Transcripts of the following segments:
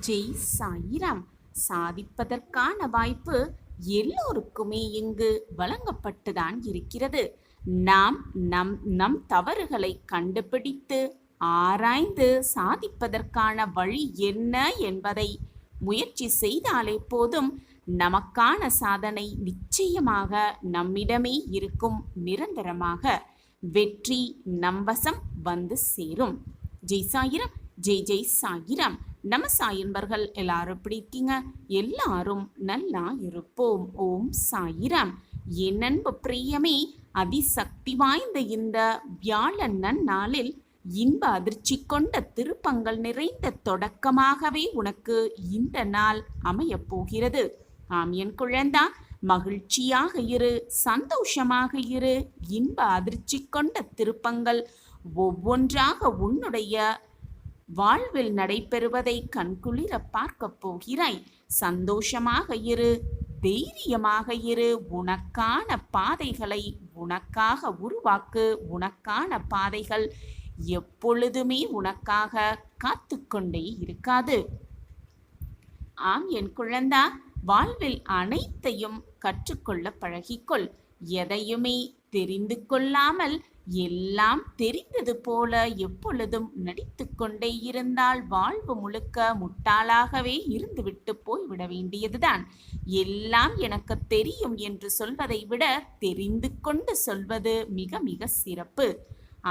ஜெய் சாயிராம். சாதிப்பதற்கான வாய்ப்பு எல்லோருக்குமே இங்கு வழங்கப்பட்டுதான் இருக்கிறது. நாம் நம் நம் தவறுகளை கண்டுபிடித்து ஆராய்ந்து சாதிப்பதற்கான வழி என்ன என்பதை முயற்சி செய்தாலே போதும், நமக்கான சாதனை நிச்சயமாக நம்மிடமே இருக்கும். நிரந்தரமாக வெற்றி நம்வசம் வந்து சேரும். ஜெய் சாயிராம். ஜெய் ஜெய் சாயிராம். நம்ம சாயன்பர்கள் எல்லாரும் எப்படி இருக்கீங்க? எல்லாரும் நல்லா இருப்போம். ஓம் சாயிராம். என் அன்பு பிரியமே, அதிசக்தி வாய்ந்த இந்த வியாழன் நாளில் இன்ப அதிர்ச்சி கொண்ட திருப்பங்கள் நிறைந்த தொடக்கமாகவே உனக்கு இந்த நாள் அமையப் போகிறது. ஆம் என் குழந்தா, மகிழ்ச்சியாக இரு, சந்தோஷமாக இரு. இன்ப அதிர்ச்சி கொண்ட திருப்பங்கள் ஒவ்வொன்றாக உன்னுடைய வாழ்வில் நடைபெறுவதை கண்குளிர பார்க்க போகிறாய். சந்தோஷமாக இரு, தைரியமாக இரு. உனக்கான பாதைகளை உனக்காக உருவாக்கு. உனக்கான பாதைகள் எப்பொழுதுமே உனக்காக காத்து கொண்டே இருக்காது. ஆம் என் குழந்தா, வாழ்வில் அனைத்தையும் கற்றுக்கொள்ள பழகிக்கொள். எதையுமே தெரிந்து கொள்ளாமல் எல்லாம் தெரிந்தது போல எப்பொழுதும் நடித்து கொண்டே இருந்தால் வாழ்வு முழுக்க முட்டாளாகவே இருந்துவிட்டு போய்விட வேண்டியதுதான். எல்லாம் எனக்கு தெரியும் என்று சொல்வதை விட தெரிந்து கொண்டு சொல்வது மிக மிக சிறப்பு.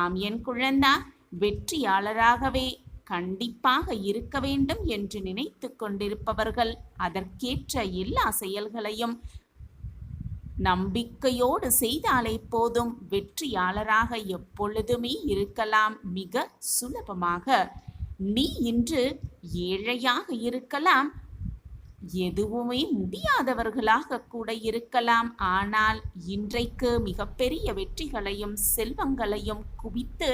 ஆம் என் குழந்தா, வெற்றியாளராகவே கண்டிப்பாக இருக்க வேண்டும் என்று நினைத்து கொண்டிருப்பவர்கள் அதற்கேற்ற எல்லா செயல்களையும் நம்பிக்கையோடு செய்தாலே போதும், வெற்றியாளராக எப்பொழுதுமே இருக்கலாம். மிக சுலபமாக. நீ இன்று ஏழையாக இருக்கலாம், எதுவுமே முடியாதவர்களாக கூட இருக்கலாம். ஆனால் இன்றைக்கு மிகப்பெரிய வெற்றிகளையும் செல்வங்களையும் குவித்து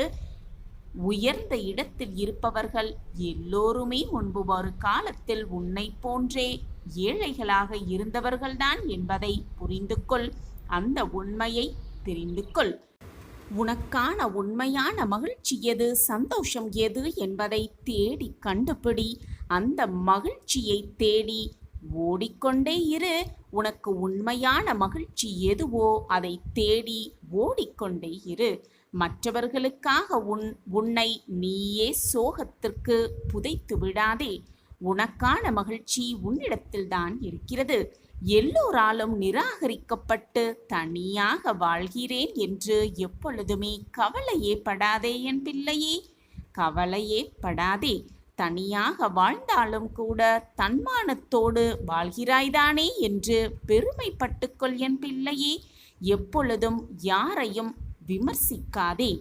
உயர்ந்த இடத்தில் இருப்பவர்கள் எல்லோருமே முன்பு ஒரு காலத்தில் உன்னை போன்றே ஏழைகளாக இருந்தவர்கள்தான் என்பதை புரிந்து கொள். அந்த உண்மையை தெரிந்து கொள். உனக்கான உண்மையான மகிழ்ச்சி எது, சந்தோஷம் எது என்பதை தேடி கண்டுபிடி. அந்த மகிழ்ச்சியை தேடி ஓடிக்கொண்டே இரு. உனக்கு உண்மையான மகிழ்ச்சி எதுவோ அதை தேடி ஓடிக்கொண்டே இரு. மற்றவர்களுக்காக உன்னை நீயே சோகத்திற்கு புதைத்து விடாதே. உனக்கான மகிழ்ச்சி உன்னிடத்தில்தான் இருக்கிறது. எல்லோராலும் நிராகரிக்கப்பட்டு தனியாக வாழ்கிறேன் என்று எப்பொழுதுமே கவலையே படாதே என் பிள்ளையே. கவலையே படாதே. தனியாக வாழ்ந்தாலும் கூட தன்மானத்தோடு வாழ்கிறாய்தானே என்று பெருமைப்பட்டுக்கொள் என் பிள்ளையே. எப்பொழுதும் யாரையும் விமர்சிக்காதே.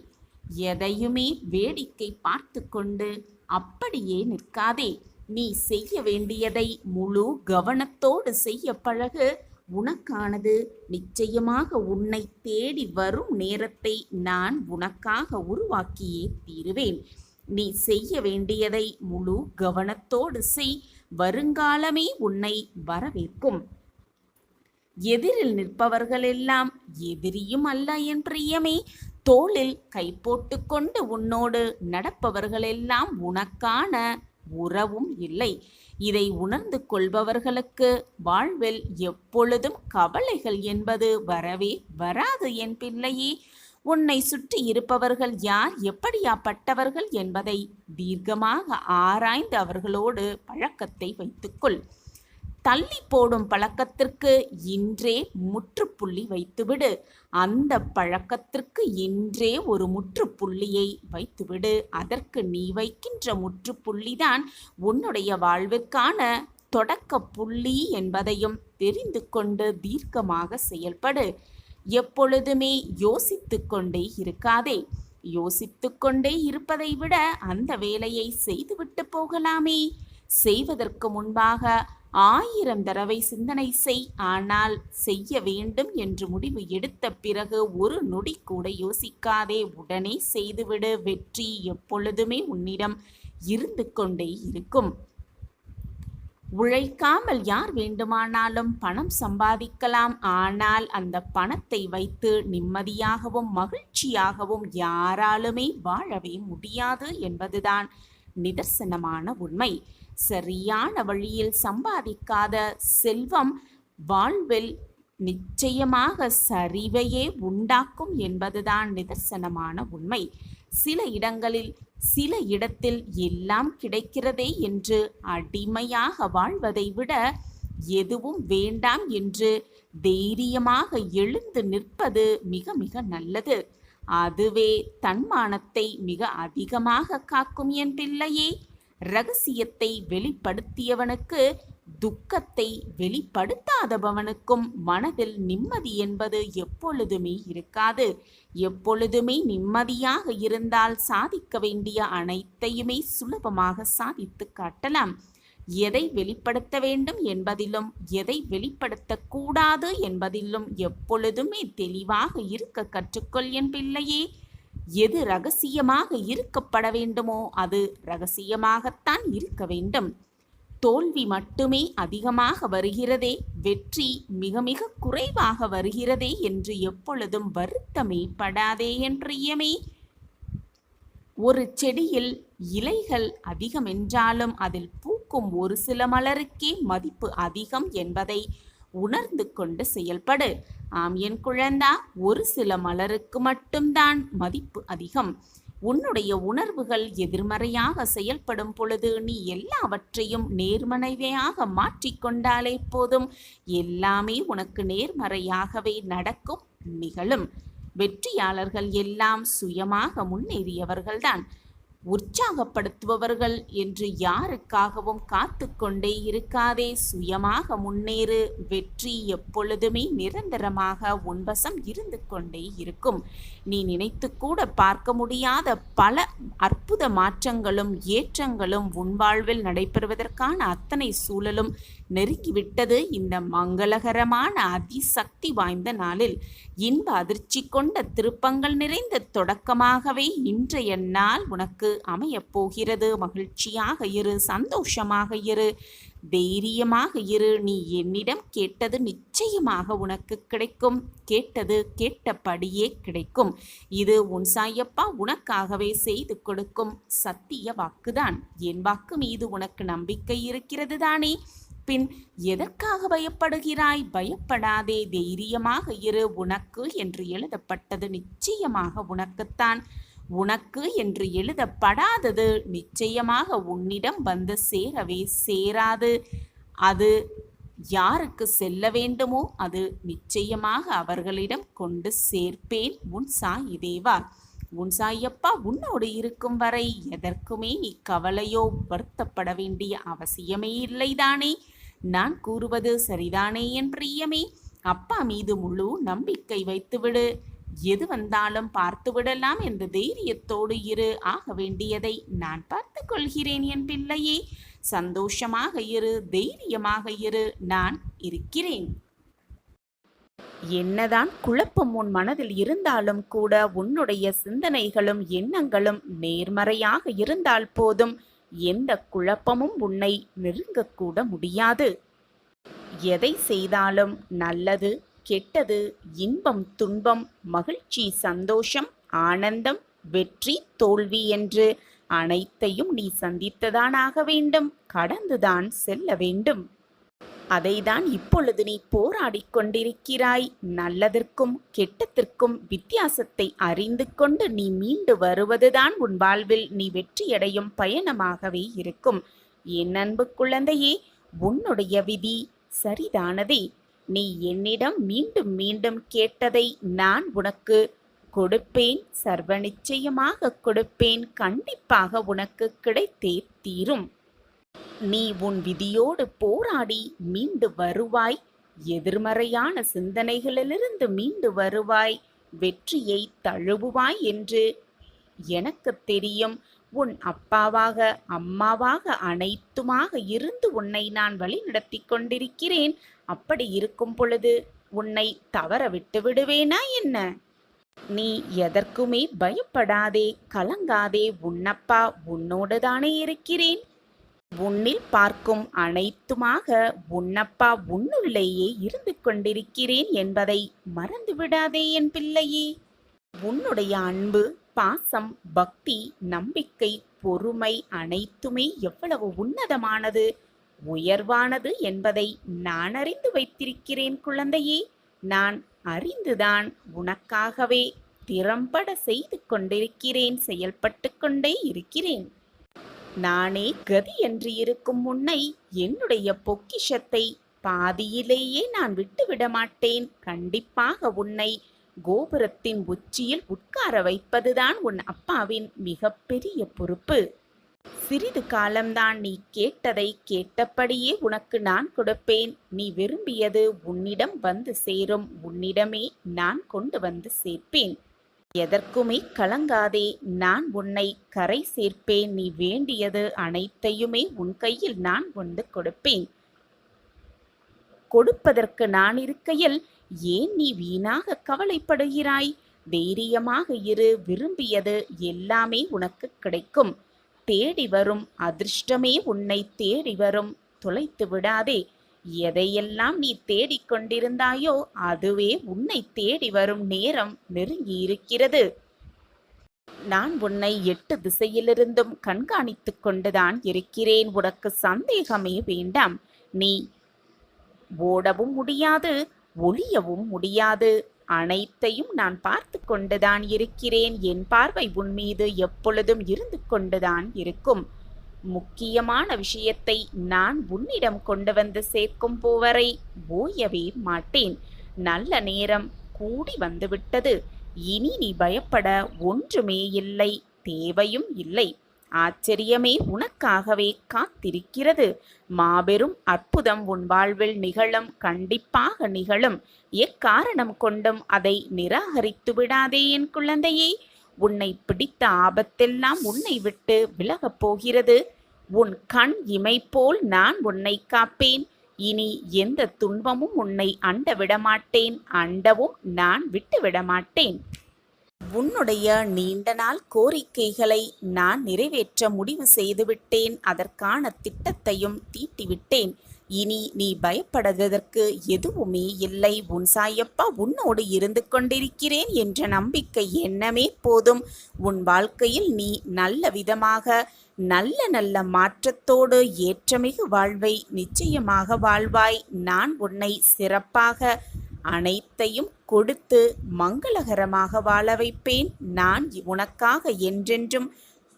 எதையுமே வேடிக்கை பார்த்து கொண்டு அப்படியே நிற்காதே. நீ செய்ய வேண்டியதை முழு கவனத்தோடு செய்ய பழகு. உனக்கானது நிச்சயமாக உன்னை தேடி வரும் நேரத்தை நான் உனக்காக உருவாக்கியே தீருவேன். நீ செய்ய வேண்டியதை முழு கவனத்தோடு செய். வருங்காலமே உன்னை வரவேற்கும். எதிரில் நிற்பவர்கள் எல்லாம் எதிரியும் அல்ல என் பிரியமே. தோளில் கை போட்டு கொண்டு உன்னோடு நடப்பவர்களெல்லாம் உனக்கான உறவும் இல்லை. இதை உணர்ந்து கொள்பவர்களுக்கு வாழ்வில் எப்பொழுதும் கவலைகள் என்பது வரவே வராது என் பிள்ளையே. உன்னை சுற்றி இருப்பவர்கள் யார், எப்படியாப்பட்டவர்கள் என்பதை தீர்க்கமாக ஆராய்ந்து அவர்களோடு பழக்கத்தை வைத்துக்கொள். தள்ளி போடும் பழக்கத்திற்கு இன்றே முற்றுப்புள்ளி வைத்துவிடு. அந்த பழக்கத்திற்கு இன்றே ஒரு முற்றுப்புள்ளியை வைத்துவிடு. அதற்கு நீ வைக்கின்ற முற்றுப்புள்ளிதான் உன்னுடைய வாழ்விற்கான தொடக்க புள்ளி என்பதையும் தெரிந்து கொண்டு தீர்க்கமாக செயல்படு. எப்பொழுதுமே யோசித்து கொண்டே இருக்காதே. யோசித்து கொண்டே இருப்பதை விட அந்த வேலையை செய்துவிட்டு போகலாமே. செய்வதற்கு முன்பாக 1000 தடவை சிந்தனை செய். ஆனால் செய்ய வேண்டும் என்று முடிவு எடுத்த பிறகு ஒரு நொடி கூட யோசிக்காதே. உடனே செய்துவிடு. வெற்றி எப்பொழுதுமே உன்னிடம் இருந்து கொண்டே இருக்கும். உழைக்காமல் யார் வேண்டுமானாலும் பணம் சம்பாதிக்கலாம். ஆனால் அந்த பணத்தை வைத்து நிம்மதியாகவும் மகிழ்ச்சியாகவும் யாராலுமே வாழவே முடியாது என்பதுதான் நிதர்சனமான உண்மை. சரியான வழியில் சம்பாதிக்காத செல்வம் வாழ்வில் நிச்சயமாக சரிவையே உண்டாக்கும் என்பதுதான் நிதர்சனமான உண்மை. சில இடங்களில் சில இடத்தில் எல்லாம் கிடைக்கிறதே என்று அடிமையாக வாழ்வதை விட எதுவும் வேண்டாம் என்று தைரியமாக எழுந்து நிற்பது மிக மிக நல்லது. அதுவே தன்மானத்தை மிக அதிகமாக காக்கும் என் பிள்ளையே. இரகசியத்தை வெளிப்படுத்தியவனுக்கு துக்கத்தை வெளிப்படுத்தாதவனுக்கும் மனதில் நிம்மதி என்பது எப்பொழுதுமே இருக்காது. எப்பொழுதுமே நிம்மதியாக இருந்தால் சாதிக்க வேண்டிய அனைத்தையுமே சுலபமாக சாதித்து காட்டலாம். எதை வெளிப்படுத்த வேண்டும் என்பதிலும் எதை வெளிப்படுத்தக்கூடாது என்பதிலும் எப்பொழுதுமே தெளிவாக இருக்க கற்றுக்கொள் என் பிள்ளையே. எது இரகசியமாக இருக்கப்பட வேண்டுமோ அது இரகசியமாகத்தான் இருக்க வேண்டும். தோல்வி மட்டுமே அதிகமாக வருகிறதே, வெற்றி மிக மிக குறைவாக வருகிறதே என்று எப்பொழுதும் வருத்தமே படாதே என் பிரியமே. ஒரு செடியில் இலைகள் அதிகம் என்றாலும் அதில் பூக்கும் ஒரு சில மலருக்கே மதிப்பு அதிகம் என்பதை உணர்ந்து கொண்டு செயல்படு. ஆம் என் குழந்தா, ஒரு சில மலருக்கு மட்டும்தான் மதிப்பு அதிகம். உன்னுடைய உணர்வுகள் எதிர்மறையாக செயல்படும் பொழுது நீ எல்லாவற்றையும் நேர்மறையாக மாற்றிக்கொண்டாலே போதும். எல்லாமே உனக்கு நேர்மறையாகவே நடக்கும், நிகழும். வெற்றியாளர்கள் எல்லாம் சுயமாக முன்னேறியவர்கள்தான். உற்சாகப்படுத்துபவர்கள் என்று யாருக்காகவும் காத்து கொண்டே இருக்காதே. சுயமாக முன்னேறு. வெற்றி எப்பொழுதுமே நிரந்தரமாக உன்வசம் இருந்து கொண்டே இருக்கும். நீ நினைத்து கூட பார்க்க முடியாத பல அற்புத மாற்றங்களும் ஏற்றங்களும் உன் வாழ்வில் நடைபெறுவதற்கான அத்தனை சூழலும் நெருங்கிவிட்டது. இந்த மங்களகரமான அதிசக்தி வாய்ந்த நாளில் இன்ப அதிர்ச்சி கொண்ட திருப்பங்கள் நிறைந்த தொடக்கமாகவே இன்றைய நாள் உனக்கு அமையப் போகிறது. மகிழ்ச்சியாக இரு, சந்தோஷமாக இரு, தைரியமாக இரு. நீ என்னிடம் கேட்டது நிச்சயமாக உனக்கு கிடைக்கும். கேட்டது கேட்டபடியே கிடைக்கும். இது உன் சாயப்பா உனக்காகவே செய்து கொடுக்கும் சத்திய வாக்குதான். என் வாக்கு மீது உனக்கு நம்பிக்கை இருக்கிறது தானே? பின் எதற்காக பயப்படுகிறாய்? பயப்படாதே, தைரியமாக இரு. உனக்கு என்று எழுதப்பட்டது நிச்சயமாக உனக்குத்தான். உனக்கு என்று எழுதப்படாதது நிச்சயமாக உன்னிடம் வந்து சேரவே சேராது. அது யாருக்கு செல்ல வேண்டுமோ அது நிச்சயமாக அவர்களிடம் கொண்டு சேர்ப்பேன். உன் சாயி தேவா, உன் சாயப்பா உன்னோடு இருக்கும் வரை எதற்குமே நீ கவலையோ வருத்தப்பட வேண்டிய அவசியமே இல்லைதானே? நான் கூறுவது சரிதானே என் பிரியமே? அப்பா மீது முழு நம்பிக்கை வைத்துவிடு. எது வந்தாலும் பார்த்து விடலாம் என்ற தைரியத்தோடு இரு. ஆக வேண்டியதை நான் பார்த்து கொள்கிறேன் என் பிள்ளையே. சந்தோஷமாக இரு, தைரியமாக இரு, நான் இருக்கிறேன். என்னதான் குழப்பம் உன் மனதில் இருந்தாலும் கூட உன்னுடைய சிந்தனைகளும் எண்ணங்களும் நேர்மறையாக இருந்தால் போதும். எந்த குழப்பமும் உன்னை நெருங்கக்கூட முடியாது. எதை செய்தாலும் நல்லது கெட்டது, இன்பம் துன்பம், மகிழ்ச்சி சந்தோஷம், ஆனந்தம் வெற்றி தோல்வி என்று அனைத்தையும் நீ சந்தித்துதான் ஆக வேண்டும். கடந்துதான் செல்ல வேண்டும். அதைதான் இப்பொழுது நீ போராடி கொண்டிருக்கிறாய். நல்லதற்கும் கெட்டத்திற்கும் வித்தியாசத்தை அறிந்து கொண்டு நீ மீண்டு வருவதுதான் உன் வாழ்வில் நீ வெற்றியடையும் பயணமாகவே இருக்கும். என் அன்பு குழந்தையே, உன்னுடைய விதி சரிதானதே. நீ என்னிடம் மீண்டும் மீண்டும் கேட்டதை நான் உனக்கு கொடுப்பேன். சர்வ நிச்சயமாக கொடுப்பேன். கண்டிப்பாக உனக்கு கிடைத்தே தீரும். நீ உன் விதியோடு போராடி மீண்டு வருவாய். எதிர்மறையான சிந்தனைகளிலிருந்து மீண்டு வருவாய். வெற்றியை தழுவுவாய் என்று எனக்கு தெரியும். உன் அப்பாவாக அம்மாவாக அனைத்துமாக இருந்து உன்னை நான் வழிநடத்தி கொண்டிருக்கிறேன். அப்படி இருக்கும் பொழுது உன்னை தவற விட்டு விடுவேனா என்ன? நீ எதற்குமே பயப்படாதே, கலங்காதே. உன்னப்பா உன்னோடு தானே இருக்கிறேன். உன்னில் பார்க்கும் அனைத்துமாக உன்னப்பா உன்னுள்ளேயே இருந்து கொண்டிருக்கிறேன் என்பதை மறந்து விடாதே என் பிள்ளையே. உன்னுடைய அன்பு பாசம், பக்தி, நம்பிக்கை, பொறுமை அனைத்துமே எவ்வளவு உன்னதமானது, உயர்வானது என்பதை நான் அறிந்து வைத்திருக்கிறேன் குழந்தையே. நான் அறிந்துதான் உனக்காகவே திறம்பட செய்து கொண்டிருக்கிறேன், செயல்பட்டு கொண்டே இருக்கிறேன். நானே கதி என்று இருக்கும் உன்னை, என்னுடைய பொக்கிஷத்தை பாதியிலேயே நான் விட்டுவிட மாட்டேன். கண்டிப்பாக உன்னை கோபுரத்தின் உச்சியில் உட்கார வைப்பதுதான் உன் அப்பாவின் மிகப்பெரிய பொறுப்பு. சிறிது காலம்தான், நீ கேட்டதை கேட்டபடியே உனக்கு நான் கொடுப்பேன். நீ விரும்பியது உன்னிடம் வந்து சேரும், உன்னிடமே நான் கொண்டு வந்து சேர்ப்பேன். எதற்குமே கலங்காதே, நான் உன்னை கரை சேர்ப்பேன். நீ வேண்டியது அனைத்தையுமே உன் கையில் நான் கொண்டு கொடுப்பேன். கொடுப்பதற்கு நான் இருக்கையில் ஏன் நீ வீணாக கவலைப்படுகிறாய்? தைரியமாக இரு, விரும்பியது எல்லாமே உனக்கு கிடைக்கும். தேடி வரும் அதிர்ஷ்டமே உன்னை தேடி வரும். தொலைத்து விடாதே. எதையெல்லாம் நீ தேடிக்கொண்டிருந்தாயோ அதுவே உன்னை தேடி வரும் நேரம் நெருங்கியிருக்கிறது. நான் உன்னை 8 திசையிலிருந்தும் கண்காணித்துக் கொண்டுதான் இருக்கிறேன். உனக்கு சந்தேகமே வேண்டாம். நீ ஓடவும் முடியாது, ஒளியவும் முடியாது. அனைத்தையும் நான் பார்த்து கொண்டுதான் இருக்கிறேன். என் பார்வை உன் மீது எப்பொழுதும் இருந்து கொண்டுதான் இருக்கும். முக்கியமான விஷயத்தை நான் உன்னிடம் கொண்டு வந்து சேர்க்கும் போவரை ஓயவே மாட்டேன். நல்ல நேரம் கூடி வந்துவிட்டது. இனி நீ பயப்பட ஒன்றுமே இல்லை, தேவையும் இல்லை. ஆச்சரியமே உனக்காகவே காத்திருக்கிறது. மாபெரும் அற்புதம் உன் வாழ்வில் நிகழும், கண்டிப்பாக நிகழும். எக்காரணம் கொண்டும் அதை நிராகரித்து விடாதே என் குழந்தையே. உன்னை பிடித்த ஆபத்தெல்லாம் உன்னை விட்டு விலகப் போகிறது. உன் கண் இமை போல் நான் உன்னை காப்பேன். இனி எந்த துன்பமும் உன்னை அண்ட விடமாட்டேன், அண்டவும் நான் விட்டு விடமாட்டேன். உன்னுடைய நீண்ட நாள் கோரிக்கைகளை நான் நிறைவேற்ற முடிவு செய்துவிட்டேன். அதற்கான திட்டத்தையும் தீட்டிவிட்டேன். இனி நீ பயப்படுவதற்கு எதுவுமே இல்லை. உன் சாயப்பா உன்னோடு இருந்து கொண்டிருக்கிறேன் என்ற நம்பிக்கை எண்ணமே போதும். உன் வாழ்க்கையில் நீ நல்ல விதமாக நல்ல நல்ல மாற்றத்தோடு ஏற்றமிகு வாழ்வை நிச்சயமாக வாழ்வாய். நான் உன்னை சிறப்பாக அனைத்தையும் கொடுத்து மங்களகரமாக வாழ வைப்பேன். நான் உனக்காக என்றென்றும்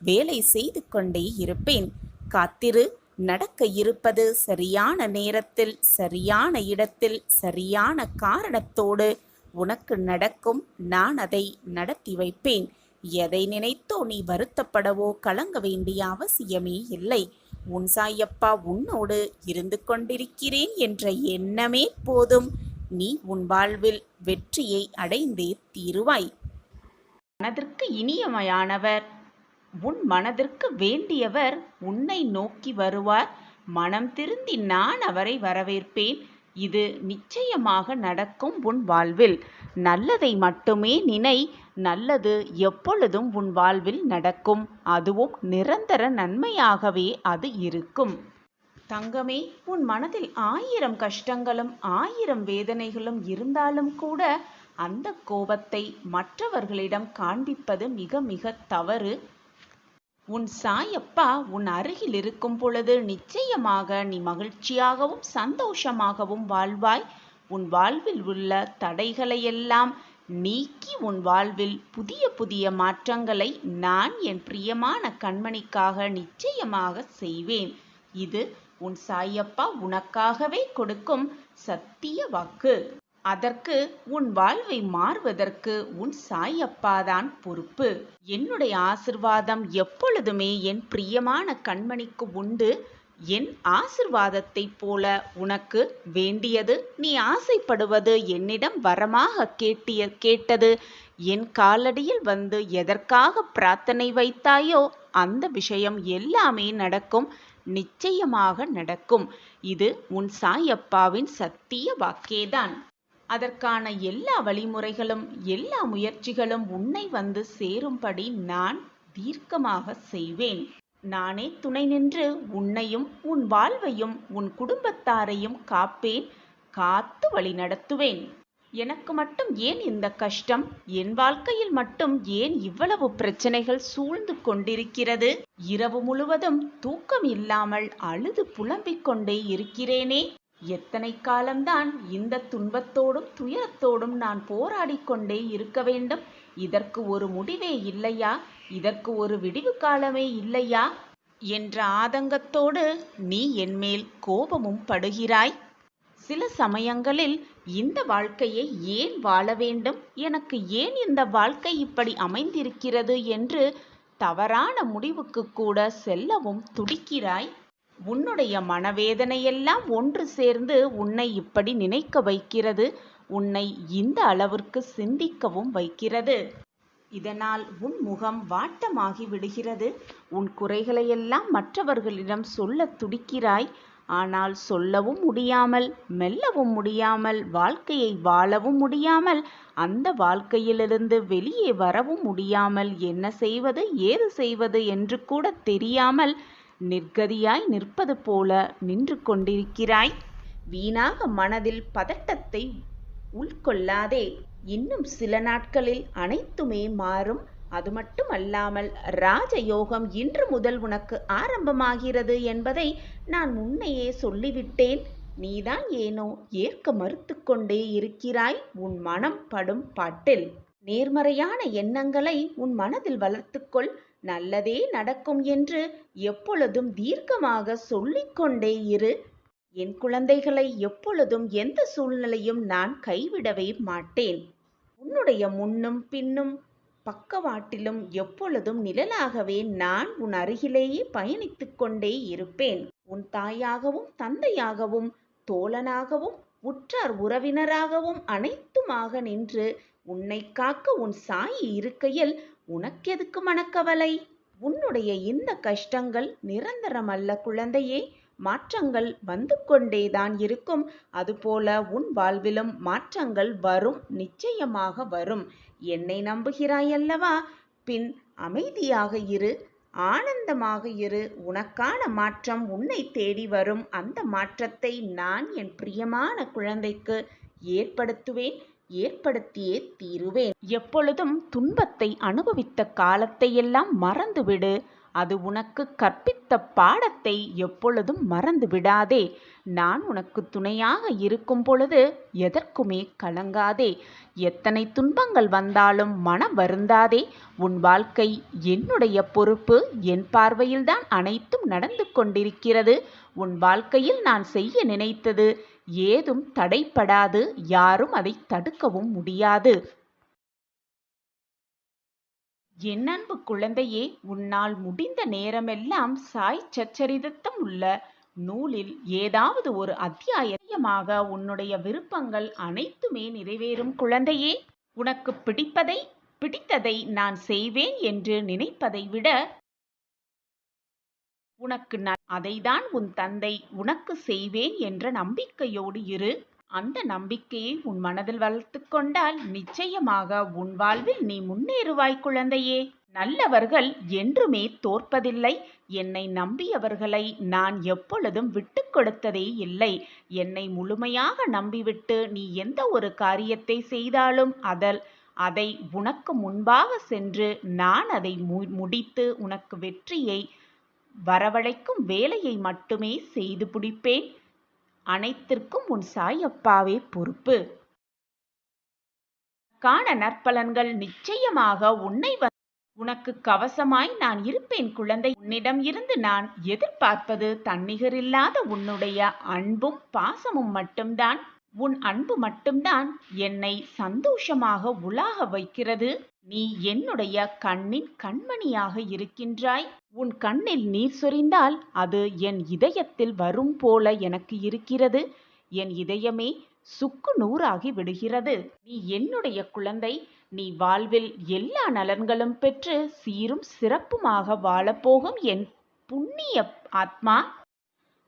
வேலை செய்து கொண்டே இருப்பேன். காத்திரு. நடக்க இருப்பது சரியான நேரத்தில், சரியான இடத்தில், சரியான காரணத்தோடு உனக்கு நடக்கும். நான் அதை நடத்தி வைப்பேன். எதை நினைத்தோ நீ வருத்தப்படவோ கலங்க வேண்டிய அவசியமே இல்லை. உன் சாயப்பா உன்னோடு இருந்து கொண்டிருக்கிறேன் என்ற எண்ணமே போதும். நீ உன் வாழ்வில் வெற்றியை அடைந்தே தீருவாய். மனதிற்கு இனியமையானவர், உன் மனதிற்கு வேண்டியவர் உன்னை நோக்கி வருவார். மனம் திருந்தி நான் அவரை வரவேற்பேன். இது நிச்சயமாக நடக்கும். உன் வாழ்வில் நல்லதை மட்டுமே நினை. நல்லது எப்பொழுதும் உன் வாழ்வில் நடக்கும். அதுவும் நிரந்தர நன்மையாகவே அது இருக்கும். தங்கமே, உன் மனதில் 1000 கஷ்டங்களும் 1000 வேதனைகளும் இருந்தாலும் கூட அந்த கோபத்தை மற்றவர்களிடம் காண்பிப்பது மிக மிக தவறு. உன் சாயப்பா உன் அருகில் இருக்கும் பொழுது நிச்சயமாக நீ மகிழ்ச்சியாகவும் சந்தோஷமாகவும் வாழ்வாய். உன் வாழ்வில் உள்ள தடைகளையெல்லாம் நீக்கி உன் வாழ்வில் புதிய புதிய மாற்றங்களை நான் என் பிரியமான கண்மணிக்காக நிச்சயமாக செய்வேன். இது உன் சாயப்பா உனக்காகவே கொடுக்கும் சத்திய வாக்கு. அதற்கு உன் வாழ்வை மாறுவதற்கு உன் சாயப்பாதான் பொறுப்பு. என்னுடைய ஆசிர்வாதம் எப்பொழுதுமே என் பிரியமான கண்மணிக்கு உண்டு. என் ஆசிர்வாதத்தை போல உனக்கு வேண்டியது, நீ ஆசைப்படுவது, என்னிடம் வரமாக கேட்டது, என் காலடியில் வந்து எதற்காக பிரார்த்தனை வைத்தாயோ அந்த விஷயம் எல்லாமே நடக்கும். நிச்சயமாக நடக்கும். இது உன் சாயப்பாவின் சத்திய வாக்கேதான். அதற்கான எல்லா வழிமுறைகளும் எல்லா முயற்சிகளும் உன்னை வந்து சேரும்படி நான் தீர்க்கமாக செய்வேன். நானே துணை நின்று உன்னையும் உன் வாழ்வையும் உன் குடும்பத்தாரையும் காப்பேன், காத்து வழி நடத்துவேன். எனக்கு மட்டும் ஏன் இந்த கஷ்டம்? என் வாழ்க்கையில் மட்டும் ஏன் இவ்வளவு பிரச்சனைகள் சூழ்ந்து கொண்டிருக்கிறது? இரவு முழுவதும் தூக்கம் இல்லாமல் அழுது புலம்பிக் கொண்டே இருக்கிறேனே. எத்தனை காலம்தான் இந்த துன்பத்தோடும் துயரத்தோடும் நான் போராடிக் கொண்டே இருக்க வேண்டும்? இதற்கு ஒரு முடிவே இல்லையா? இதற்கு ஒரு விடிவு காலமே இல்லையா என்ற ஆதங்கத்தோடு நீ என்மேல் கோபமும் படுகிறாய். சில சமயங்களில் இந்த வாழ்க்கையை ஏன் வாழ வேண்டும், எனக்கு ஏன் இந்த வாழ்க்கை இப்படி அமைந்திருக்கிறது என்று தவறான முடிவுக்கு கூட செல்லவும் துடிக்கிறாய். உன்னுடைய மனவேதனையெல்லாம் ஒன்று சேர்ந்து உன்னை இப்படி நினைக்க வைக்கிறது, உன்னை இந்த அளவிற்கு சிந்திக்கவும் வைக்கிறது. இதனால் உன் முகம் வாட்டமாகி விடுகிறது. உன் குறைகளையெல்லாம் மற்றவர்களிடம் சொல்ல துடிக்கிறாய். ஆனால் சொல்லவும் முடியாமல், மெல்லவும் முடியாமல், வாழ்க்கையை வாழவும் முடியாமல், அந்த வாழ்க்கையிலிருந்து வெளியே வரவும் முடியாமல், என்ன செய்வது ஏது செய்வது என்று கூட தெரியாமல் நிர்கதியாய் நிற்பது போல நின்று கொண்டிருக்கிறாய். வீணாக மனதில் பதட்டத்தை உள்கொள்ளாதே. இன்னும் சில நாட்களில் அனைத்துமே மாறும். அது மட்டுமல்லாமல் ராஜயோகம் இன்று முதல் உனக்கு ஆரம்பமாகிறது என்பதை நான் முன்னையே சொல்லிவிட்டேன். நீதான் ஏனோ ஏற்க மறுத்து கொண்டே இருக்கிறாய். உன் மனம் படும் பாட்டில் நேர்மறையான எண்ணங்களை உன் மனதில் வளர்த்துக்கொள். நல்லதே நடக்கும் என்று எப்பொழுதும் தீர்க்கமாக சொல்லிக்கொண்டே இரு. என் குழந்தைகளை எப்பொழுதும் எந்த சூழ்நிலையும் நான் கைவிடவே மாட்டேன். உன்னுடைய முன்னும் பின்னும் பக்கவாட்டிலும் எப்பொழுதும் நிழலாகவே நான் உன் அருகிலேயே பயணித்து கொண்டே இருப்பேன். உன் தாயாகவும் தந்தையாகவும் தோழனாகவும் உற்றார் உறவினராகவும் அனைத்துமாக நின்று உன்னை காக்க உன் சாயி இருக்கையில் உனக்கெதுக்கு மனக்கவலை? உன்னுடைய இந்த கஷ்டங்கள் நிரந்தரமல்ல குழந்தையே. மாற்றங்கள் வந்து கொண்டேதான் இருக்கும். அதுபோல உன் வாழ்விலும் மாற்றங்கள் வரும், நிச்சயமாக வரும். என்னை நம்புகிறாயல்லவா? பின் அமைதியாக இரு, ஆனந்தமாக இரு. உனக்கான மாற்றம் உன்னை தேடி வரும். அந்த மாற்றத்தை நான் என் பிரியமான குழந்தைக்கு ஏற்படுத்துவேன், ஏற்படுத்தியே தீருவேன். எப்பொழுதும் துன்பத்தை அனுபவித்த காலத்தையெல்லாம் மறந்துவிடு. அது உனக்கு கற்பித்த பாடத்தை எப்பொழுதும் மறந்து விடாதே. நான் உனக்கு துணையாக இருக்கும் பொழுது எதற்குமே கலங்காதே. எத்தனை துன்பங்கள் வந்தாலும் மனம் வருந்தாதே. உன் வாழ்க்கை என்னுடைய பொறுப்பு. என் பார்வையில்தான் அனைத்தும் நடந்து கொண்டிருக்கிறது. உன் வாழ்க்கையில் நான் செய்ய நினைத்தது ஏதும் தடைப்படாது. யாரும் அதை தடுக்கவும் முடியாது. என் அன்பு குழந்தையே, உன்னால் முடிந்த நேரமெல்லாம் சாய் சச்சரிதத்தம் உள்ள நூலில் ஏதாவது ஒரு அத்தியாயமாக உன்னுடைய விருப்பங்கள் அனைத்துமே நிறைவேறும் குழந்தையே. உனக்கு பிடித்ததை நான் செய்வேன் என்று நினைப்பதை விட உனக்கு அதைதான் உன் தந்தை உனக்கு செய்வேன் என்ற நம்பிக்கையோடு இரு. அந்த நம்பிக்கையை உன் மனதில் வளர்த்து கொண்டால் நிச்சயமாக உன் வாழ்வில் நீ முன்னேறுவாய் குழந்தையே. நல்லவர்கள் என்றுமே தோற்பதில்லை. என்னை நம்பியவர்களை நான் எப்பொழுதும் விட்டு கொடுத்ததே இல்லை. என்னை முழுமையாக நம்பிவிட்டு நீ எந்த ஒரு காரியத்தை செய்தாலும் அதை உனக்கு முன்பாக சென்று நான் அதை முடித்து உனக்கு வெற்றியை வரவழைக்கும் வேலையை மட்டுமே செய்து முடிப்பேன். அனைத்திற்கும் உன் சாயப்பாவே பொறுப்பு. காண நற்பலன்கள் நிச்சயமாக உனக்கு கவசமாய் நான் இருப்பேன் குழந்தை. உன்னிடம் இருந்து நான் எதிர்பார்ப்பது தன்னிகரில்லாத உன்னுடைய அன்பும் பாசமும் மட்டும்தான். உன் அன்பு மட்டும்தான் என்னை சந்தோஷமாக உலாக வைக்கிறது. நீ என்னுடைய கண்ணின் கண்மணியாக இருக்கின்றாய். உன் கண்ணில் நீர் சொரிந்தால் அது என் இதயத்தில் வரும் போல எனக்கு இருக்கிறது. என் இதயமே சுக்கு நூறாகி விடுகிறது. நீ என்னுடைய குழந்தை. நீ வாழ்வில் எல்லா நலன்களும் பெற்று சீரும் சிறப்புமாக வாழப்போகும் என் புண்ணிய ஆத்மா.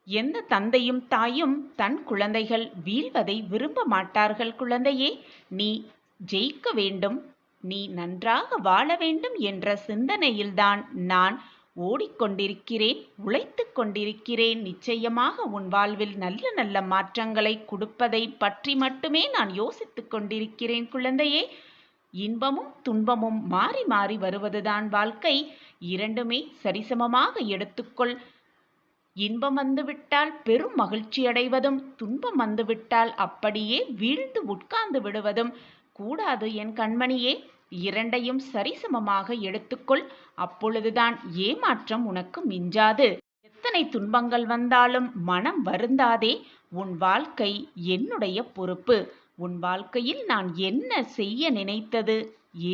எந்த தந்தையும் தாயும் தன் குழந்தைகள் வீழ்வதை விரும்ப மாட்டார்கள் குழந்தையே. நீ ஜெயிக்க வேண்டும், நீ நன்றாக வாழ வேண்டும் என்ற சிந்தனையில்தான் நான் ஓடிக்கொண்டிருக்கிறேன், உழைத்து கொண்டிருக்கிறேன். நிச்சயமாக உன் வாழ்வில் நல்ல நல்ல மாற்றங்களை கொடுப்பதை பற்றி மட்டுமே நான் யோசித்துக் கொண்டிருக்கிறேன் குழந்தையே. இன்பமும் துன்பமும் மாறி மாறி வருவதுதான் வாழ்க்கை. இரண்டுமே சரிசமமாக எடுத்துக்கொள். இன்பம் வந்துவிட்டால் பெரும் மகிழ்ச்சி அடைவதும், துன்பம் வந்துவிட்டால் அப்படியே வீழ்ந்து உட்கார்ந்து விடுவதும் கூடாது என் கண்மணியே. இரண்டையும் சரிசமமாக எடுத்துக்கொள். அப்பொழுதுதான் ஏமாற்றம் உனக்கு மிஞ்சாது. எத்தனை துன்பங்கள் வந்தாலும் மனம் வருந்தாதே. உன் வாழ்க்கை என்னுடைய பொறுப்பு. உன் வாழ்க்கையில் நான் என்ன செய்ய நினைத்தது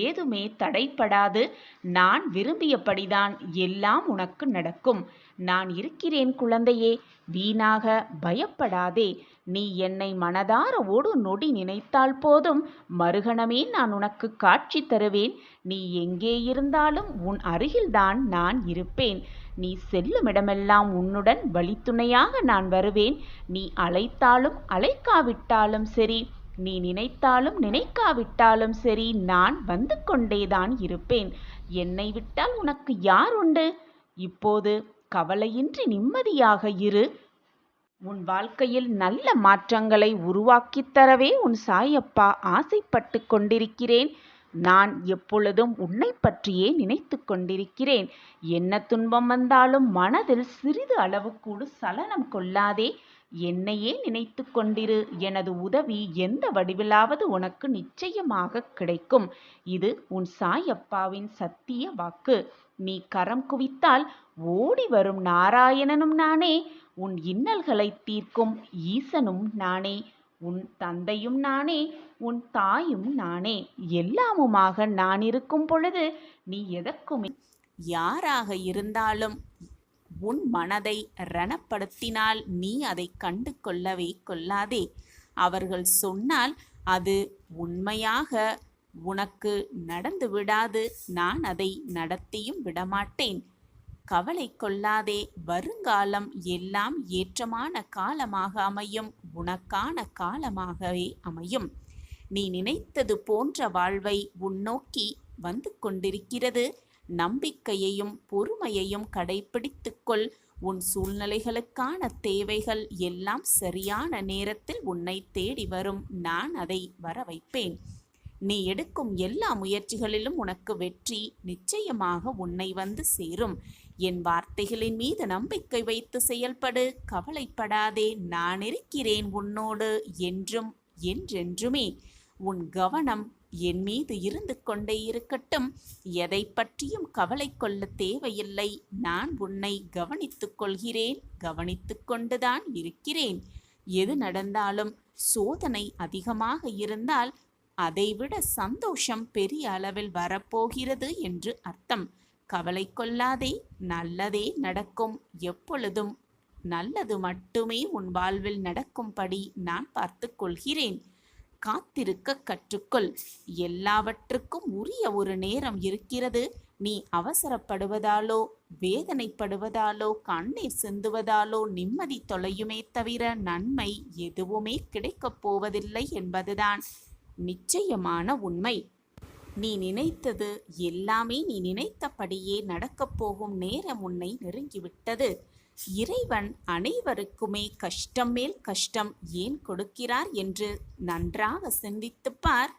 ஏதுமே தடைப்படாது. நான் விரும்பியபடிதான் எல்லாம் உனக்கு நடக்கும். நான் இருக்கிறேன் குழந்தையே. வீணாக பயப்படாதே. நீ என்னை மனதார ஒரு நொடி நினைத்தால் போதும், மறுகணமே நான் உனக்கு காட்சி தருவேன். நீ எங்கே இருந்தாலும் உன் அருகில்தான் நான் இருப்பேன். நீ செல்லுமிடமெல்லாம் உன்னுடன் வழித்துணையாக நான் வருவேன். நீ அழைத்தாலும் அழைக்காவிட்டாலும் சரி, நீ நினைத்தாலும் நினைக்காவிட்டாலும் சரி, நான் வந்து கொண்டேதான் இருப்பேன். என்னை விட்டால் உனக்கு யார் உண்டு? இப்போது கவலையின்றி நிம்மதியாக இரு. உன் வாழ்க்கையில் நல்ல மாற்றங்களை உருவாக்கித் தரவே உன் சாயப்பா ஆசைப்பட்டு கொண்டிருக்கிறேன். நான் எப்பொழுதும் உன்னை பற்றியே நினைத்து கொண்டிருக்கிறேன். என்ன துன்பம் வந்தாலும் மனதில் சிறிது அளவு கூட சலனம் கொள்ளாதே. என்னையே நினைத்து கொண்டிரு. எனது உதவி எந்த வடிவிலாவது உனக்கு நிச்சயமாக கிடைக்கும். இது உன் சாயப்பாவின் சத்திய வாக்கு. நீ கரம் குவித்தால் ஓடி வரும் நாராயணனும் நானே. உன் இன்னல்களை தீர்க்கும் ஈசனும் நானே. உன் தந்தையும் நானே, உன் தாயும் நானே. எல்லாமுமாக நான் இருக்கும் பொழுது நீ எதற்குமே யாராக இருந்தாலும் உன் மனதை ரணப்படுத்தினால் நீ அதை கண்டு கொள்ளவே கொள்ளாதே. அவர்கள் சொன்னால் அது உண்மையாக உனக்கு நடந்து விடாது. நான் அதை நடத்தியும் விடமாட்டேன். கவலை கொள்ளாதே. வருங்காலம் எல்லாம் ஏற்றமான காலமாக அமையும். உனக்கான காலமாகவே அமையும். நீ நினைத்தது போன்ற வாழ்வை உன்னோக்கி வந்து கொண்டிருக்கிறது. நம்பிக்கையையும் பொறுமையையும் கடைபிடித்துக்கொள். உன் சூழ்நிலைகளுக்கான தேவைகள் எல்லாம் சரியான நேரத்தில் உன்னை தேடி வரும். நான் அதை வர வைப்பேன். நீ எடுக்கும் எல்லா முயற்சிகளிலும் உனக்கு வெற்றி நிச்சயமாக உன்னை வந்து சேரும். என் வார்த்தைகளின் மீது நம்பிக்கை வைத்து செயல்படு. கவலைப்படாதே. நான் இருக்கிறேன் உன்னோடு என்றும் என்றென்றுமே. உன் கவனம் என் மீது இருந்து கொண்டே இருக்கட்டும். எதை பற்றியும் கவலை கொள்ள தேவையில்லை. நான் உன்னை கவனித்துக் கொள்கிறேன். கவனித்து கொண்டுதான் இருக்கிறேன். எது நடந்தாலும் சோதனை அதிகமாக இருந்தால் அதைவிட சந்தோஷம் பெரிய அளவில் வரப்போகிறது என்று அர்த்தம். கவலை கொள்ளாதே. நல்லதே நடக்கும். எப்பொழுதும் நல்லது மட்டுமே உன் வாழ்வில் நடக்கும்படி நான் பார்த்து கொள்கிறேன். காத்திருக்க கற்றுக்கொள். எல்லாவற்றுக்கும் உரிய ஒரு நேரம் இருக்கிறது. நீ அவசரப்படுவதாலோ வேதனைப்படுவதாலோ கண்ணீர் சிந்துவதாலோ நிம்மதி தொலையுமே தவிர நன்மை எதுவுமே கிடைக்கப் போவதில்லை என்பதுதான் நிச்சயமான உண்மை. நீ நினைத்தது எல்லாமே நீ நினைத்தபடியே நடக்கப் போகும் நேரம் உன்னை நெருங்கிவிட்டது. இறைவன் அனைவருக்குமே கஷ்டம் மேல் கஷ்டம் ஏன் கொடுக்கிறார் என்று நன்றாக சிந்தித்துப் பார்.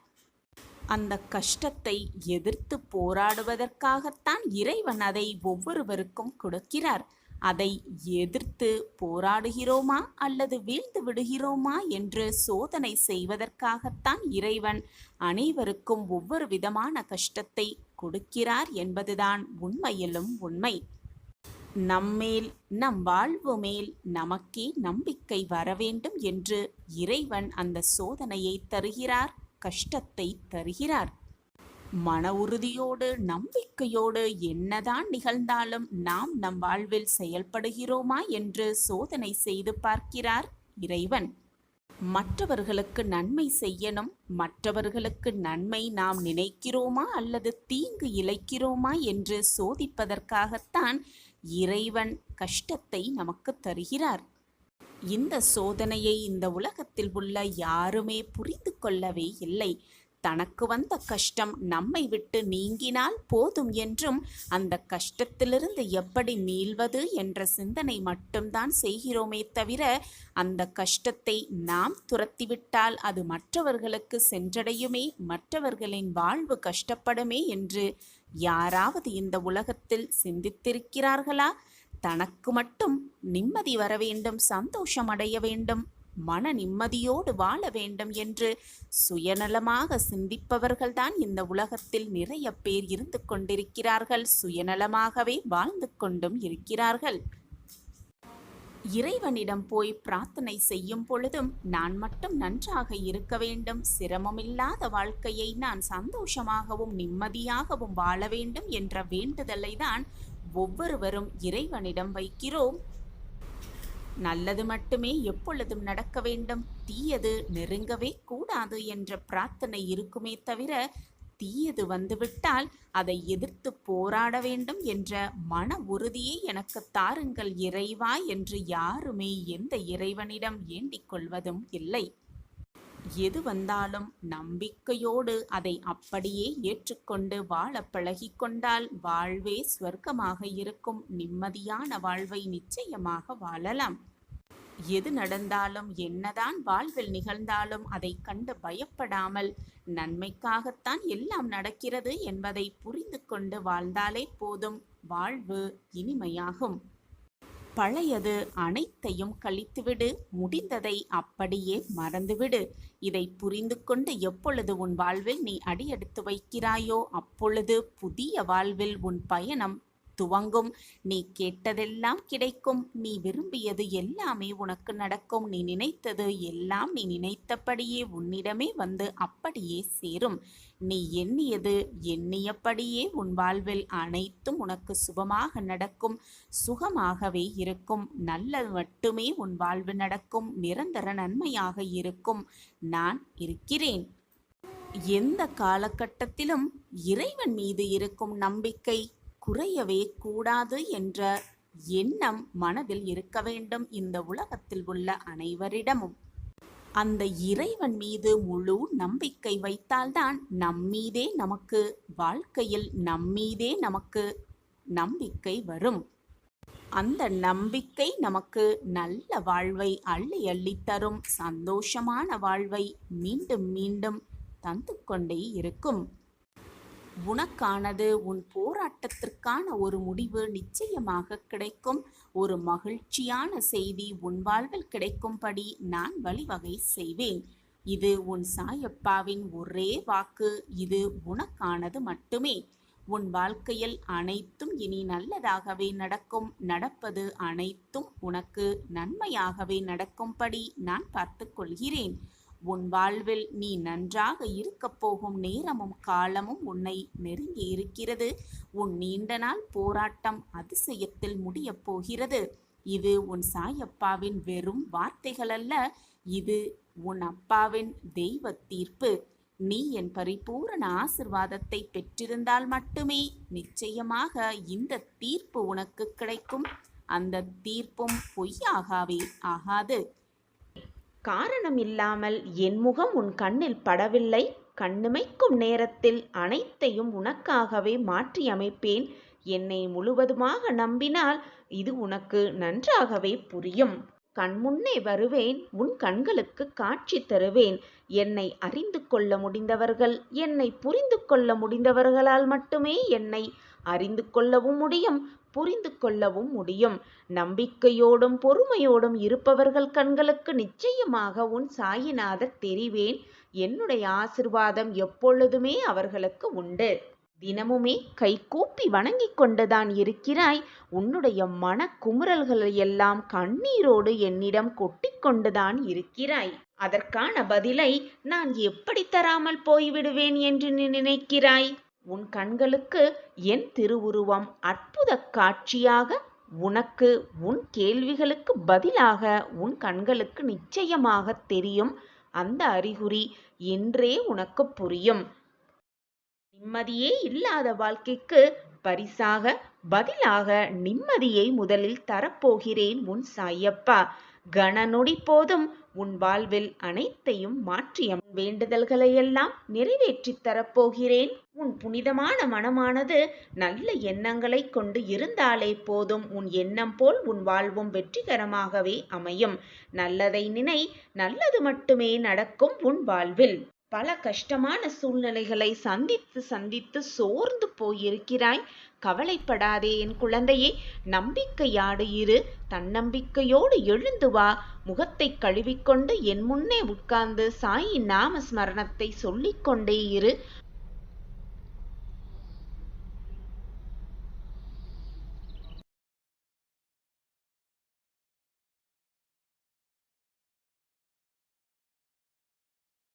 அந்த கஷ்டத்தை எதிர்த்து போராடுவதற்காகத்தான் இறைவன் அதை ஒவ்வொருவருக்கும் கொடுக்கிறார். அதை எதிர்த்து போராடுகிறோமா அல்லது வீழ்ந்து விடுகிறோமா என்று சோதனை செய்வதற்காகத்தான் இறைவன் அனைவருக்கும் ஒவ்வொரு விதமான கஷ்டத்தை கொடுக்கிறார் என்பதுதான் உண்மையிலும் உண்மை. நம்மேல் நம் வாழ்வு மேல் நமக்கே நம்பிக்கை வர வேண்டும் என்று இறைவன் அந்த சோதனையை தருகிறார், கஷ்டத்தை தருகிறார். மன உறுதியோடு நம்பிக்கையோடு என்னதான் நிகழ்ந்தாலும் நாம் நம் வாழ்வில் செயல்படுகிறோமா என்று சோதனை செய்து பார்க்கிறார் இறைவன். மற்றவர்களுக்கு நன்மை செய்யணும், மற்றவர்களுக்கு நன்மை நாம் நினைக்கிறோமா அல்லது தீங்கு இழைக்கிறோமா என்று சோதிப்பதற்காகத்தான் இறைவன் கஷ்டத்தை நமக்கு தருகிறார். இந்த சோதனையை இந்த உலகத்தில் உள்ள யாருமே புரிந்து கொள்ளவே இல்லை. தனக்கு வந்த கஷ்டம் நம்மை விட்டு நீங்கினால் போதும் என்றும் அந்த கஷ்டத்திலிருந்து எப்படி மீள்வது என்ற சிந்தனை மட்டும்தான் செய்கிறோமே தவிர அந்த கஷ்டத்தை நாம் துரத்திவிட்டால் அது மற்றவர்களுக்கு சென்றடையுமே, மற்றவர்களின் வாழ்வு கஷ்டப்படுமே என்று யாராவது இந்த உலகத்தில் சிந்தித்திருக்கிறார்களா? தனக்கு மட்டும் நிம்மதி வர வேண்டும், சந்தோஷம் அடைய வேண்டும், மன நிம்மதியோடு வாழ வேண்டும் என்று சுயநலமாக சிந்திப்பவர்கள்தான் இந்த உலகத்தில் நிறைய பேர் இருந்து கொண்டிருக்கிறார்கள். சுயநலமாகவே வாழ்ந்து கொண்டும் இருக்கிறார்கள். இறைவனிடம் போய் பிரார்த்தனை செய்யும் பொழுதும் நான் மட்டும் நன்றாக இருக்க வேண்டும், சிரமமில்லாத வாழ்க்கையை நான் சந்தோஷமாகவும் நிம்மதியாகவும் வாழ வேண்டும் என்ற வேண்டுதலை தான் ஒவ்வொருவரும் இறைவனிடம் வைக்கிறோம். நல்லது மட்டுமே எப்பொழுதும் நடக்க வேண்டும், தீயது நெருங்கவே கூடாது என்ற பிரார்த்தனை இருக்குமே தவிர தீயது வந்துவிட்டால் அதை எதிர்த்து போராட வேண்டும் என்ற மன உறுதியை எனக்கு தாருங்கள் இறைவா என்று யாருமே எந்த இறைவனிடம் வேண்டிக் கொள்வதும் இல்லை. எது வந்தாலும் நம்பிக்கையோடு அதை அப்படியே ஏற்றுக்கொண்டு வாழ பழகிக்கொண்டால் வாழ்வே ஸ்வர்க்கமாக இருக்கும். நிம்மதியான வாழ்வை நிச்சயமாக வாழலாம். எது நடந்தாலும் என்னதான் வாழ்வில் நிகழ்ந்தாலும் அதை கண்டு பயப்படாமல் நன்மைக்காகத்தான் எல்லாம் நடக்கிறது என்பதை புரிந்து கொண்டு வாழ்ந்தாலே போதும், வாழ்வு இனிமையாகும். பழையது அனைத்தையும் கழித்துவிடு, முடிந்ததை அப்படியே மறந்துவிடு. இதை புரிந்து கொண்டு எப்பொழுது உன் வாழ்வில் நீ அடியெடுத்து வைக்கிறாயோ அப்பொழுது புதிய வாழ்வில் உன் பயணம் துவங்கும். நீ கேட்டதெல்லாம் கிடைக்கும், நீ விரும்பியது எல்லாமே உனக்கு நடக்கும், நீ நினைத்தது எல்லாம் நீ நினைத்தபடியே உன்னிடமே வந்து அப்படியே சேரும். நீ எண்ணியது எண்ணியபடியே உன் வாழ்வில் அனைத்தும் உனக்கு சுபமாக நடக்கும், சுகமாகவே இருக்கும். நல்லது மட்டுமே உன் வாழ்வு நடக்கும், நிரந்தர நன்மையாக இருக்கும். நான் இருக்கிறேன். எந்த காலகட்டத்திலும் இறைவன் மீது இருக்கும் நம்பிக்கை குறையவே கூடாது என்ற எண்ணம் மனதில் இருக்க வேண்டும் இந்த உலகத்தில் உள்ள அனைவரிடமும். அந்த இறைவன் மீது முழு நம்பிக்கை வைத்தால்தான் நம்மீதே நமக்கு வாழ்க்கையில் நம்மீதே நமக்கு நம்பிக்கை வரும். அந்த நம்பிக்கை நமக்கு நல்ல வாழ்வை அள்ளி அள்ளி தரும், சந்தோஷமான வாழ்வை மீண்டும் மீண்டும் தந்து கொண்டே இருக்கும். உனக்கானது உன் போராட்டத்திற்கான ஒரு முடிவு நிச்சயமாக கிடைக்கும். ஒரு மகிழ்ச்சியான செய்தி உன் வாழ்வில் கிடைக்கும்படி நான் வழிவகை செய்வேன். இது உன் சாயப்பாவின் ஒரே வாக்கு. இது உனக்கானது மட்டுமே. உன் வாழ்க்கையில் அனைத்தும் இனி நல்லதாகவே நடக்கும். நடப்பது அனைத்தும் உனக்கு நன்மையாகவே நடக்கும்படி நான் பார்த்து கொள்கிறேன். உன் வாழ்வில் நீ நன்றாக இருக்கப் போகும் நேரமும் காலமும் உன்னை நெருங்கி இருக்கிறது. உன் நீண்ட நாள் போராட்டம் அதிசயத்தில் முடியப் போகிறது. இது உன் சாயப்பாவின் வெறும் வார்த்தைகள் அல்ல, இது உன் அப்பாவின் தெய்வ தீர்ப்பு. நீ என் பரிபூரண ஆசிர்வாதத்தை பெற்றிருந்தால் மட்டுமே நிச்சயமாக இந்த தீர்ப்பு உனக்கு கிடைக்கும். அந்த தீர்ப்பும் பொய்யாகவே ஆகாது. காரணம் இல்லாமல் என் முகம் உன் கண்ணில் படவில்லை. கண்ணிமைக்கும் நேரத்தில் அனைத்தையும் உனக்காகவே மாற்றி அமைப்பேன். என்னை முழுவதுமாக நம்பினால் இது உனக்கு நன்றாகவே புரியும். கண்முன்னே வருவேன், உன் கண்களுக்கு காட்சி தருவேன். என்னை அறிந்து கொள்ள முடிந்தவர்கள், என்னை புரிந்து கொள்ள முடிந்தவர்களால் மட்டுமே என்னை அறிந்து கொள்ளவும் முடியும், புரிந்து கொள்ளவும் முடியும். நம்பிக்கையோடும் பொறுமையோடும் இருப்பவர்கள் கண்களுக்கு நிச்சயமாக உன் சாயிநாதர் தெரிவேன். என்னுடைய ஆசிர்வாதம் எப்பொழுதுமே அவர்களுக்கு உண்டு. தினமுமே கைகூப்பி வணங்கி கொண்டுதான் இருக்கிறாய். உன்னுடைய மன குமுறல்களை எல்லாம் கண்ணீரோடு என்னிடம் கொட்டிக்கொண்டுதான் இருக்கிறாய். அதற்கான பதிலை நான் எப்படி தராமல் போய்விடுவேன் என்று நீ நினைக்கிறாய்? உன் கண்களுக்கு என் திருவுருவம் அற்புத காட்சியாக உனக்கு உன் கேள்விகளுக்கு பதிலாக உன் கண்களுக்கு நிச்சயமாக தெரியும். அந்த அறிகுறி இன்றே உனக்கு புரியும். நிம்மதியே இல்லாத வாழ்க்கைக்கு பரிசாக பதிலாக நிம்மதியை முதலில் தரப்போகிறேன் உன் சாயப்பா. கணநொடி போதும் உன் வாழ்வில் அனைத்தையும் மாற்றிய வேண்டுதல்களையெல்லாம் நிறைவேற்றித் தரப்போகிறேன். உன் புனிதமான மனமானது நல்ல எண்ணங்களை கொண்டு இருந்தாலே போதும். உன் எண்ணம் போல் உன் வாழ்வும் வெற்றிகரமாகவே அமையும். நல்லதை நினை, நல்லது மட்டுமே நடக்கும் உன் வாழ்வில். பல கஷ்டமான சூழ்நிலைகளை சந்தித்து சோர்ந்து போயிருக்கிறாய். கவலைப்படாதே என் குழந்தையே, நம்பிக்கையோடு இரு. தன்னம்பிக்கையோடு எழுந்து வா. முகத்தை கழுவிக்கொண்டு என் முன்னே உட்கார்ந்து சாயின் நாம ஸ்மரணத்தை சொல்லிக்கொண்டே இரு.